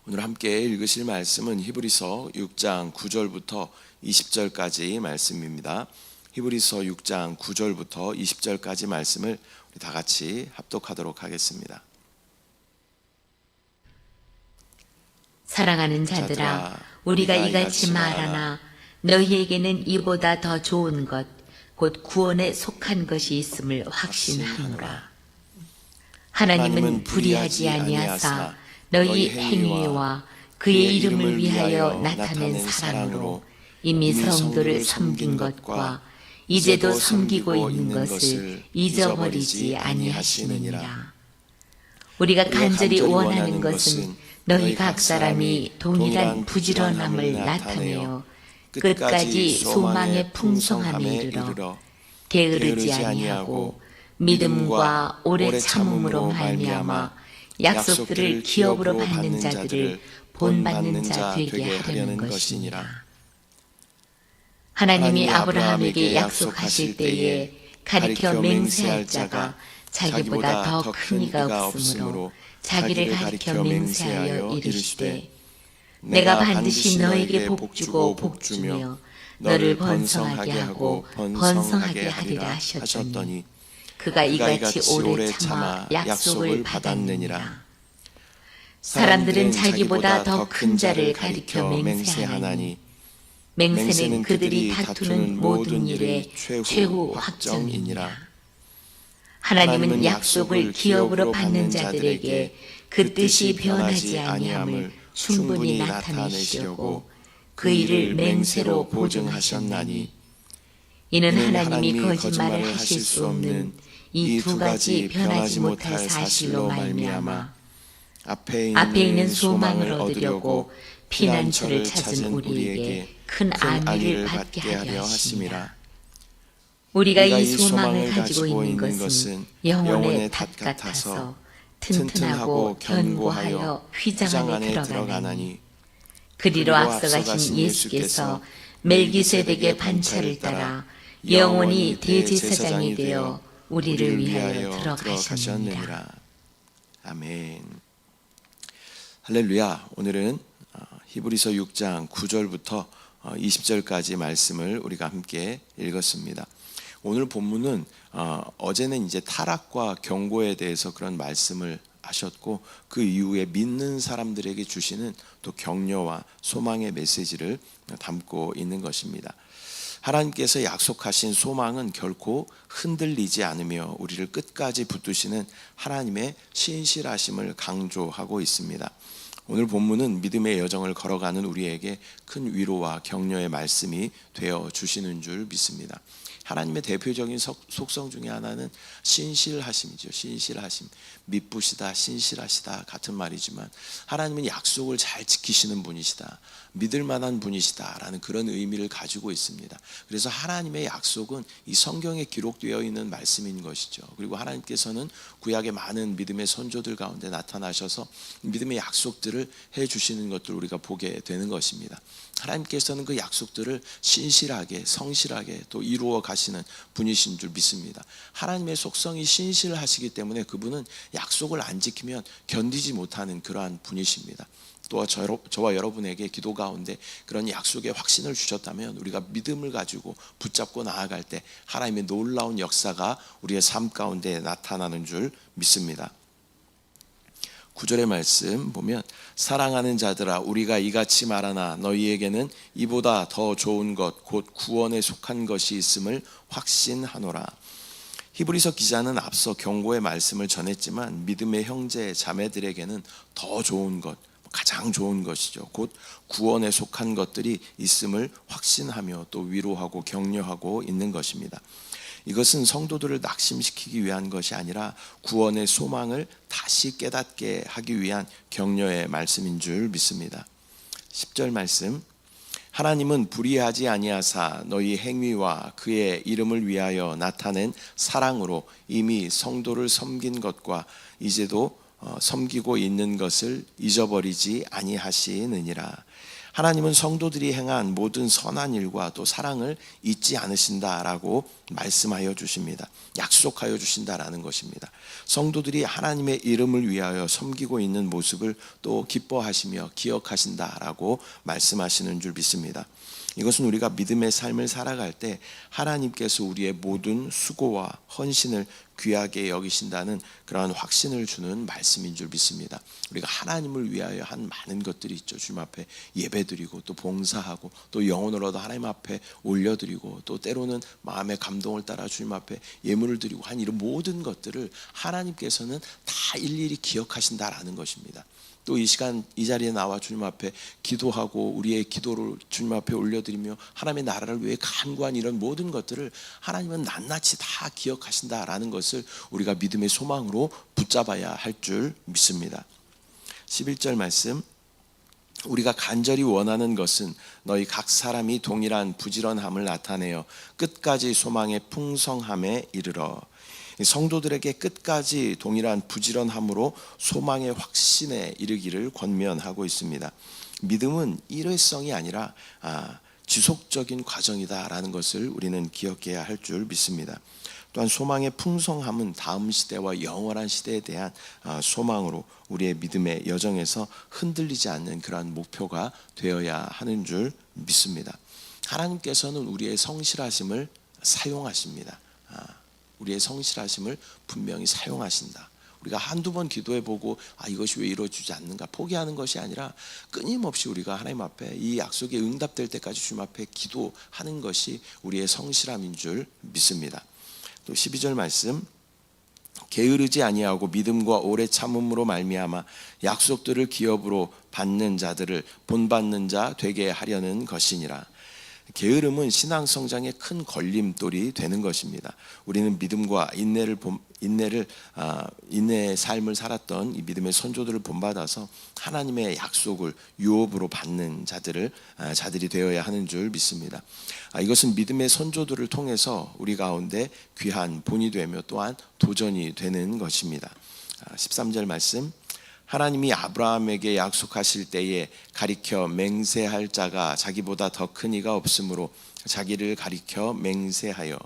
오늘 함께 읽으실 말씀은 히브리서 6장 9절부터 20절까지 말씀입니다. 히브리서 6장 9절부터 20절까지 말씀을 우리 다 같이 합독하도록 하겠습니다. 사랑하는 자들아, 우리가 이같이 말하나 너희에게는 이보다 더 좋은 것, 곧 구원에 속한 것이 있음을 확신하노라. 하나님은 불의하지 아니하사 너희 행위와 그의 이름을 위하여 나타낸 사랑으로 이미 성도를 섬긴 것과 이제도 섬기고 있는 것을 잊어버리지 아니하시느니라. 우리가 간절히 원하는 것은 너희 각 사람이 동일한 부지런함을 나타내어 끝까지 소망의 풍성함에 이르러 게으르지 아니하고 믿음과 오래 참음으로 말미암아 약속들을 기업으로 받는 자들을 본받는 자 되게 하려는 것이니라. 하나님이 아브라함에게 약속하실 때에 가리켜 맹세할 자가 자기보다 더 큰 이가 없으므로 자기를 가리켜 맹세하여 이르시되 내가 반드시 너에게 복주고 복주며 너를 번성하게 하고 번성하게 하리라 하셨더니 그가 이같이 오래 참아 약속을 받았느니라. 사람들은 자기보다 더 큰 자를 가리켜 맹세하나니 맹세는 그들이 다투는 모든 일의 최후 확정이니라. 하나님은 약속을 기업으로 받는 자들에게 그 뜻이 변하지 아니함을 충분히 나타내시려고 그 일을 맹세로 보증하셨나니 이는 하나님이 거짓말을 하실 수 없는 이 두 가지 변하지 못할 사실로 말미암아 앞에 있는 소망을 얻으려고 피난처를 찾은 우리에게 큰 안위를 받게 하려 하심이라. 우리가 이 소망을 가지고 있는 것은 영혼의 닷 같아서 튼튼하고 견고하여 휘장 안에 들어가나니 그리로 앞서가신 예수께서 멜기세덱의 반차를 따라 영원히 대제사장이 되어 우리를 위하여 들어가셨느니라. 아멘. 할렐루야. 오늘은 히브리서 6장 9절부터 20절까지 말씀을 우리가 함께 읽었습니다. 오늘 본문은 어제는 이제 타락과 경고에 대해서 그런 말씀을 하셨고 그 이후에 믿는 사람들에게 주시는 또 격려와 소망의 메시지를 담고 있는 것입니다. 하나님께서 약속하신 소망은 결코 흔들리지 않으며 우리를 끝까지 붙드시는 하나님의 신실하심을 강조하고 있습니다. 오늘 본문은 믿음의 여정을 걸어가는 우리에게 큰 위로와 격려의 말씀이 되어 주시는 줄 믿습니다. 하나님의 대표적인 속성 중에 하나는 신실하심이죠. 신실하심, 미쁘시다, 신실하시다 같은 말이지만 하나님은 약속을 잘 지키시는 분이시다, 믿을 만한 분이시다라는 그런 의미를 가지고 있습니다. 그래서 하나님의 약속은 이 성경에 기록되어 있는 말씀인 것이죠. 그리고 하나님께서는 구약의 많은 믿음의 선조들 가운데 나타나셔서 믿음의 약속들을 해주시는 것들을 우리가 보게 되는 것입니다. 하나님께서는 그 약속들을 신실하게 성실하게 또 이루어 가시는 분이신 줄 믿습니다. 하나님의 속성이 신실하시기 때문에 그분은 약속을 안 지키면 견디지 못하는 그러한 분이십니다. 또 저와 여러분에게 기도 가운데 그런 약속의 확신을 주셨다면 우리가 믿음을 가지고 붙잡고 나아갈 때 하나님의 놀라운 역사가 우리의 삶 가운데 나타나는 줄 믿습니다. 9절의 말씀 보면 사랑하는 자들아 우리가 이같이 말하나 너희에게는 이보다 더 좋은 것 곧 구원에 속한 것이 있음을 확신하노라. 히브리서 기자는 앞서 경고의 말씀을 전했지만 믿음의 형제 자매들에게는 더 좋은 것, 가장 좋은 것이죠. 곧 구원에 속한 것들이 있음을 확신하며 또 위로하고 격려하고 있는 것입니다. 이것은 성도들을 낙심시키기 위한 것이 아니라 구원의 소망을 다시 깨닫게 하기 위한 격려의 말씀인 줄 믿습니다. 10절 말씀, 하나님은 불의하지 아니하사 너희 행위와 그의 이름을 위하여 나타낸 사랑으로 이미 성도를 섬긴 것과 이제도 섬기고 있는 것을 잊어버리지 아니하시느니라. 하나님은 성도들이 행한 모든 선한 일과 또 사랑을 잊지 않으신다라고 말씀하여 주십니다. 약속하여 주신다라는 것입니다. 성도들이 하나님의 이름을 위하여 섬기고 있는 모습을 또 기뻐하시며 기억하신다라고 말씀하시는 줄 믿습니다. 이것은 우리가 믿음의 삶을 살아갈 때 하나님께서 우리의 모든 수고와 헌신을 귀하게 여기신다는 그러한 확신을 주는 말씀인 줄 믿습니다. 우리가 하나님을 위하여 한 많은 것들이 있죠. 주님 앞에 예배드리고 또 봉사하고 또 영혼으로도 하나님 앞에 올려드리고 또 때로는 마음의 감동을 따라 주님 앞에 예물을 드리고 한 이런 모든 것들을 하나님께서는 다 일일이 기억하신다라는 것입니다. 또 이 시간 이 자리에 나와 주님 앞에 기도하고 우리의 기도를 주님 앞에 올려드리며 하나님의 나라를 위해 간구한 이런 모든 것들을 하나님은 낱낱이 다 기억하신다라는 것을 우리가 믿음의 소망으로 붙잡아야 할 줄 믿습니다. 11절 말씀, 우리가 간절히 원하는 것은 너희 각 사람이 동일한 부지런함을 나타내어 끝까지 소망의 풍성함에 이르러. 성도들에게 끝까지 동일한 부지런함으로 소망의 확신에 이르기를 권면하고 있습니다. 믿음은 일회성이 아니라 지속적인 과정이다라는 것을 우리는 기억해야 할 줄 믿습니다. 또한 소망의 풍성함은 다음 시대와 영원한 시대에 대한 소망으로 우리의 믿음의 여정에서 흔들리지 않는 그러한 목표가 되어야 하는 줄 믿습니다. 하나님께서는 우리의 성실하심을 사용하십니다. 우리의 성실하심을 분명히 사용하신다. 우리가 한두 번 기도해보고 이것이 왜 이루어지지 않는가 포기하는 것이 아니라 끊임없이 우리가 하나님 앞에 이 약속이 응답될 때까지 주님 앞에 기도하는 것이 우리의 성실함인 줄 믿습니다. 또 12절 말씀, 게으르지 아니하고 믿음과 오래 참음으로 말미암아 약속들을 기업으로 받는 자들을 본받는 자 되게 하려는 것이니라. 게으름은 신앙 성장의 큰 걸림돌이 되는 것입니다. 우리는 믿음과 인내의 삶을 살았던 이 믿음의 선조들을 본받아서 하나님의 약속을 유업으로 받는 자들이 되어야 하는 줄 믿습니다. 이것은 믿음의 선조들을 통해서 우리 가운데 귀한 본이 되며 또한 도전이 되는 것입니다. 13절 말씀, 하나님이 아브라함에게 약속하실 때에 가리켜 맹세할 자가 자기보다 더 큰 이가 없으므로 자기를 가리켜 맹세하여.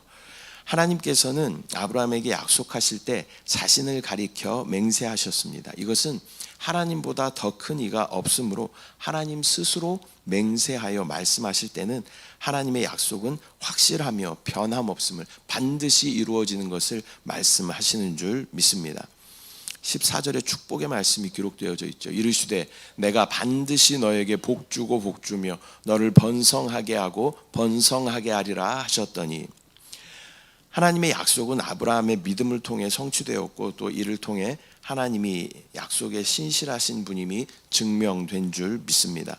하나님께서는 아브라함에게 약속하실 때 자신을 가리켜 맹세하셨습니다. 이것은 하나님보다 더 큰 이가 없으므로 하나님 스스로 맹세하여 말씀하실 때는 하나님의 약속은 확실하며 변함없음을 반드시 이루어지는 것을 말씀하시는 줄 믿습니다. 14절에 축복의 말씀이 기록되어져 있죠. 이르시되 내가 반드시 너에게 복주고 복주며 너를 번성하게 하고 번성하게 하리라 하셨더니, 하나님의 약속은 아브라함의 믿음을 통해 성취되었고 또 이를 통해 하나님이 약속에 신실하신 분임이 증명된 줄 믿습니다.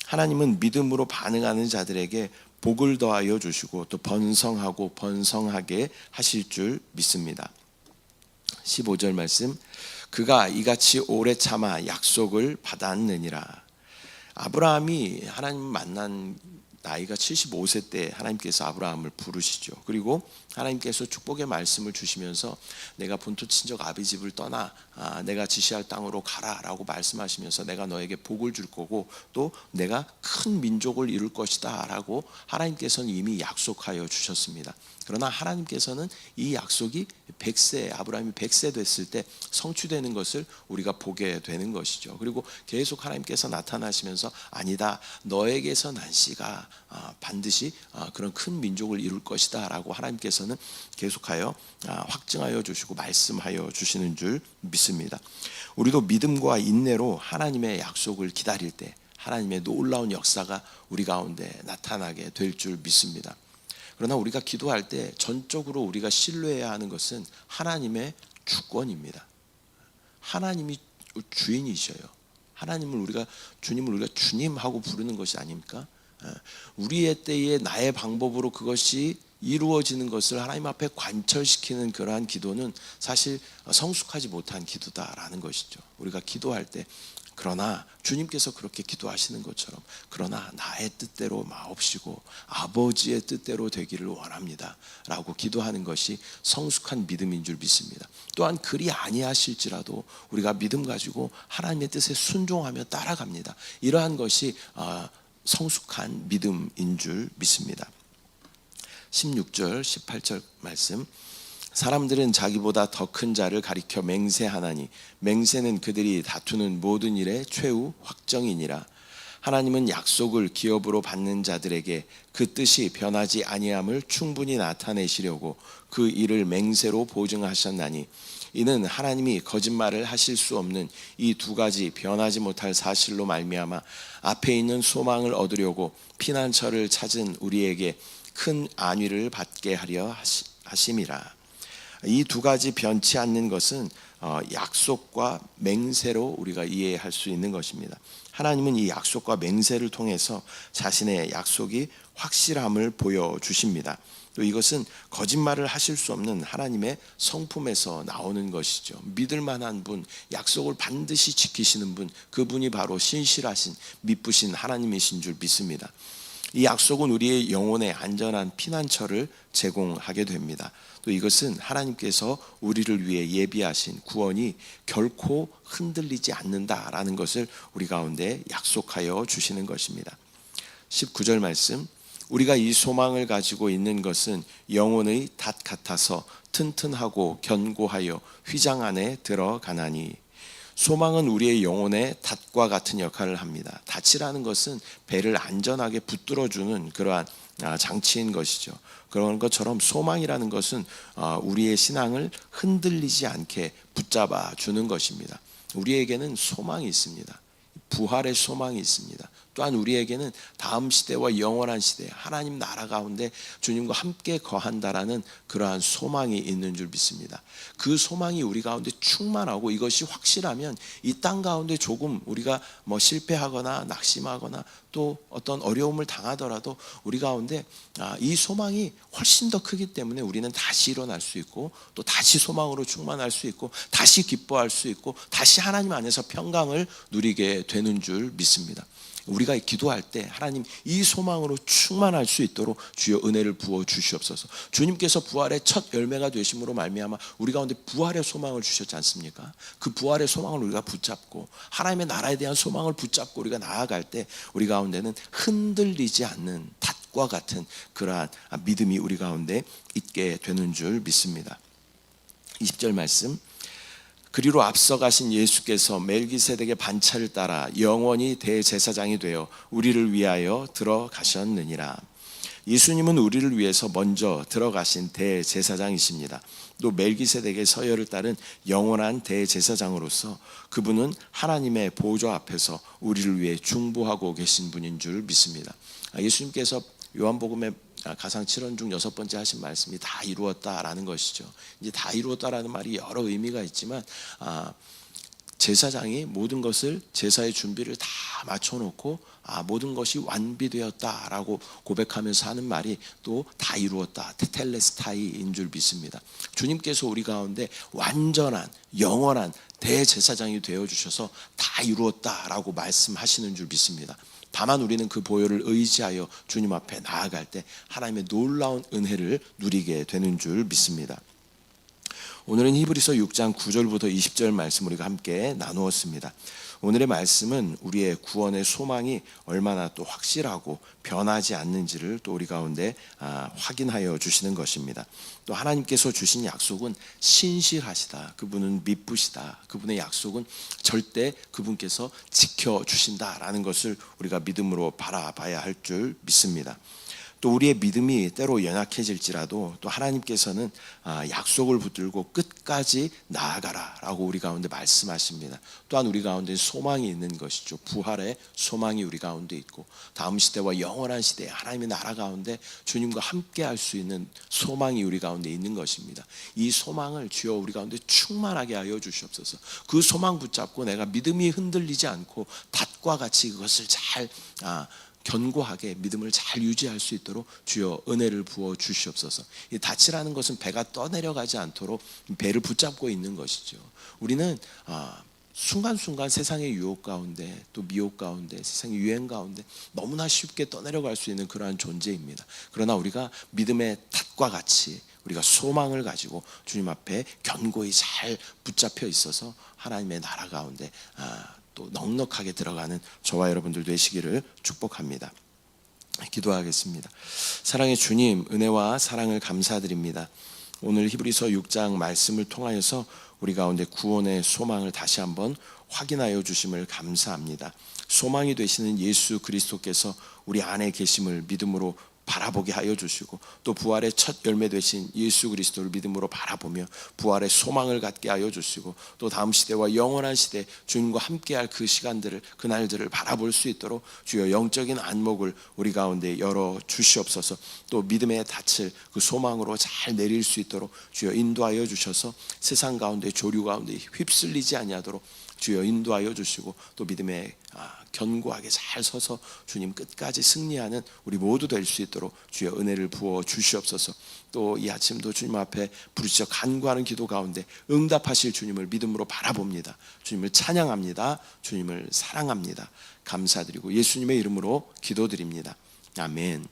하나님은 믿음으로 반응하는 자들에게 복을 더하여 주시고 또 번성하고 번성하게 하실 줄 믿습니다. 15절 말씀, 그가 이같이 오래 참아 약속을 받았느니라. 아브라함이 하나님 만난 나이가 75세 때 하나님께서 아브라함을 부르시죠. 그리고 하나님께서 축복의 말씀을 주시면서 내가 본토 친척 아비 집을 떠나 내가 지시할 땅으로 가라라고 말씀하시면서 내가 너에게 복을 줄 거고 또 내가 큰 민족을 이룰 것이다 라고 하나님께서는 이미 약속하여 주셨습니다. 그러나 하나님께서는 이 약속이 아브라함이 100세 됐을 때 성취되는 것을 우리가 보게 되는 것이죠. 그리고 계속 하나님께서 나타나시면서 아니다, 너에게서 난 씨가 반드시 그런 큰 민족을 이룰 것이다 라고 하나님께서는 계속하여 확증하여 주시고 말씀하여 주시는 줄 믿습니다. 우리도 믿음과 인내로 하나님의 약속을 기다릴 때 하나님의 놀라운 역사가 우리 가운데 나타나게 될 줄 믿습니다. 그러나 우리가 기도할 때 전적으로 우리가 신뢰해야 하는 것은 하나님의 주권입니다. 하나님이 주인이셔요. 주님을 우리가 주님하고 부르는 것이 아닙니까? 우리의 때에 나의 방법으로 그것이 이루어지는 것을 하나님 앞에 관철시키는 그러한 기도는 사실 성숙하지 못한 기도다라는 것이죠. 우리가 기도할 때 그러나 주님께서 그렇게 기도하시는 것처럼 그러나 나의 뜻대로 마옵시고 아버지의 뜻대로 되기를 원합니다 라고 기도하는 것이 성숙한 믿음인 줄 믿습니다. 또한 그리 아니하실지라도 우리가 믿음 가지고 하나님의 뜻에 순종하며 따라갑니다. 이러한 것이 성숙한 믿음인 줄 믿습니다. 16절 18절 말씀, 사람들은 자기보다 더 큰 자를 가리켜 맹세하나니 맹세는 그들이 다투는 모든 일의 최후 확정이니라. 하나님은 약속을 기업으로 받는 자들에게 그 뜻이 변하지 아니함을 충분히 나타내시려고 그 일을 맹세로 보증하셨나니 이는 하나님이 거짓말을 하실 수 없는 이 두 가지 변하지 못할 사실로 말미암아 앞에 있는 소망을 얻으려고 피난처를 찾은 우리에게 큰 안위를 받게 하려 하심이라. 이 두 가지 변치 않는 것은 약속과 맹세로 우리가 이해할 수 있는 것입니다. 하나님은 이 약속과 맹세를 통해서 자신의 약속이 확실함을 보여주십니다. 또 이것은 거짓말을 하실 수 없는 하나님의 성품에서 나오는 것이죠. 믿을 만한 분, 약속을 반드시 지키시는 분, 그분이 바로 신실하신 미쁘신 하나님이신 줄 믿습니다. 이 약속은 우리의 영혼의 안전한 피난처를 제공하게 됩니다. 또 이것은 하나님께서 우리를 위해 예비하신 구원이 결코 흔들리지 않는다라는 것을 우리 가운데 약속하여 주시는 것입니다. 19절 말씀, 우리가 이 소망을 가지고 있는 것은 영혼의 닷 같아서 튼튼하고 견고하여 휘장 안에 들어가나니. 소망은 우리의 영혼의 닷과 같은 역할을 합니다. 닷이라는 것은 배를 안전하게 붙들어주는 그러한 장치인 것이죠. 그런 것처럼 소망이라는 것은 우리의 신앙을 흔들리지 않게 붙잡아 주는 것입니다. 우리에게는 소망이 있습니다. 부활의 소망이 있습니다. 또한 우리에게는 다음 시대와 영원한 시대 하나님 나라 가운데 주님과 함께 거한다라는 그러한 소망이 있는 줄 믿습니다. 그 소망이 우리 가운데 충만하고 이것이 확실하면 이 땅 가운데 조금 우리가 실패하거나 낙심하거나 또 어떤 어려움을 당하더라도 우리 가운데 이 소망이 훨씬 더 크기 때문에 우리는 다시 일어날 수 있고 또 다시 소망으로 충만할 수 있고 다시 기뻐할 수 있고 다시 하나님 안에서 평강을 누리게 되는 줄 믿습니다. 우리가 기도할 때 하나님 이 소망으로 충만할 수 있도록 주여 은혜를 부어 주시옵소서. 주님께서 부활의 첫 열매가 되심으로 말미암아 우리 가운데 부활의 소망을 주셨지 않습니까? 그 부활의 소망을 우리가 붙잡고 하나님의 나라에 대한 소망을 붙잡고 우리가 나아갈 때 우리 가운데는 흔들리지 않는 닷과 같은 그러한 믿음이 우리 가운데 있게 되는 줄 믿습니다. 20절 말씀, 그리로 앞서가신 예수께서 멜기세덱의 반차를 따라 영원히 대제사장이 되어 우리를 위하여 들어가셨느니라. 예수님은 우리를 위해서 먼저 들어가신 대제사장이십니다. 또 멜기세덱의 서열을 따른 영원한 대제사장으로서 그분은 하나님의 보좌 앞에서 우리를 위해 중보하고 계신 분인 줄 믿습니다. 예수님께서 요한복음의 가상 7원 중 6번째 하신 말씀이 다 이루었다라는 것이죠. 이제 다 이루었다라는 말이 여러 의미가 있지만 제사장이 모든 것을 제사의 준비를 다 맞춰놓고 모든 것이 완비되었다라고 고백하면서 하는 말이 또 다 이루었다 테텔레스타이인 줄 믿습니다. 주님께서 우리 가운데 완전한 영원한 대제사장이 되어주셔서 다 이루었다라고 말씀하시는 줄 믿습니다. 다만 우리는 그 보혈을 의지하여 주님 앞에 나아갈 때 하나님의 놀라운 은혜를 누리게 되는 줄 믿습니다. 오늘은 히브리서 6장 9절부터 20절 말씀 우리가 함께 나누었습니다. 오늘의 말씀은 우리의 구원의 소망이 얼마나 또 확실하고 변하지 않는지를 또 우리 가운데 확인하여 주시는 것입니다. 또 하나님께서 주신 약속은 신실하시다. 그분은 미쁘시다. 그분의 약속은 절대 그분께서 지켜주신다라는 것을 우리가 믿음으로 바라봐야 할 줄 믿습니다. 또 우리의 믿음이 때로 연약해질지라도 또 하나님께서는 약속을 붙들고 끝까지 나아가라라고 우리 가운데 말씀하십니다. 또한 우리 가운데 소망이 있는 것이죠. 부활의 소망이 우리 가운데 있고 다음 시대와 영원한 시대에 하나님의 나라 가운데 주님과 함께 할 수 있는 소망이 우리 가운데 있는 것입니다. 이 소망을 주여 우리 가운데 충만하게 하여 주시옵소서. 그 소망 붙잡고 내가 믿음이 흔들리지 않고 닷과 같이 그것을 잘 견고하게 믿음을 잘 유지할 수 있도록 주여 은혜를 부어 주시옵소서. 이 닻이라는 것은 배가 떠내려가지 않도록 배를 붙잡고 있는 것이죠. 우리는 순간순간 세상의 유혹 가운데 또 미혹 가운데 세상의 유행 가운데 너무나 쉽게 떠내려갈 수 있는 그러한 존재입니다. 그러나 우리가 믿음의 닷과 같이 우리가 소망을 가지고 주님 앞에 견고히 잘 붙잡혀 있어서 하나님의 나라 가운데 또 넉넉하게 들어가는 저와 여러분들 되시기를 축복합니다. 기도하겠습니다. 사랑의 주님, 은혜와 사랑을 감사드립니다. 오늘 히브리서 6장 말씀을 통하여서 우리 가운데 구원의 소망을 다시 한번 확인하여 주심을 감사합니다. 소망이 되시는 예수 그리스도께서 우리 안에 계심을 믿음으로 바라보게 하여 주시고 또 부활의 첫 열매 되신 예수 그리스도를 믿음으로 바라보며 부활의 소망을 갖게 하여 주시고 또 다음 시대와 영원한 시대 주님과 함께할 그 시간들을 그날들을 바라볼 수 있도록 주여 영적인 안목을 우리 가운데 열어 주시옵소서. 또 믿음의 닻을 그 소망으로 잘 내릴 수 있도록 주여 인도하여 주셔서 세상 가운데 조류 가운데 휩쓸리지 아니하도록 주여 인도하여 주시고 또 믿음에 견고하게 잘 서서 주님 끝까지 승리하는 우리 모두 될 수 있도록 주여 은혜를 부어 주시옵소서. 또 이 아침도 주님 앞에 부르짖어 간구하는 기도 가운데 응답하실 주님을 믿음으로 바라봅니다. 주님을 찬양합니다. 주님을 사랑합니다. 감사드리고 예수님의 이름으로 기도드립니다. 아멘.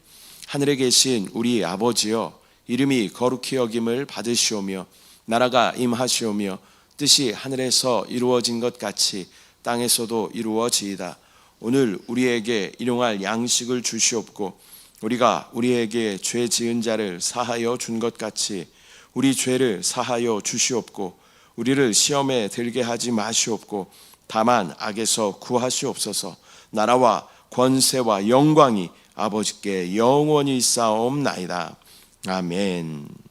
하늘에 계신 우리 아버지여, 이름이 거룩히 여김을 받으시오며 나라가 임하시오며 뜻이 하늘에서 이루어진 것 같이 땅에서도 이루어지이다. 오늘 우리에게 일용할 양식을 주시옵고 우리가 우리에게 죄 지은 자를 사하여 준 것 같이 우리 죄를 사하여 주시옵고 우리를 시험에 들게 하지 마시옵고 다만 악에서 구하시옵소서. 나라와 권세와 영광이 아버지께 영원히 있사옵나이다. 아멘.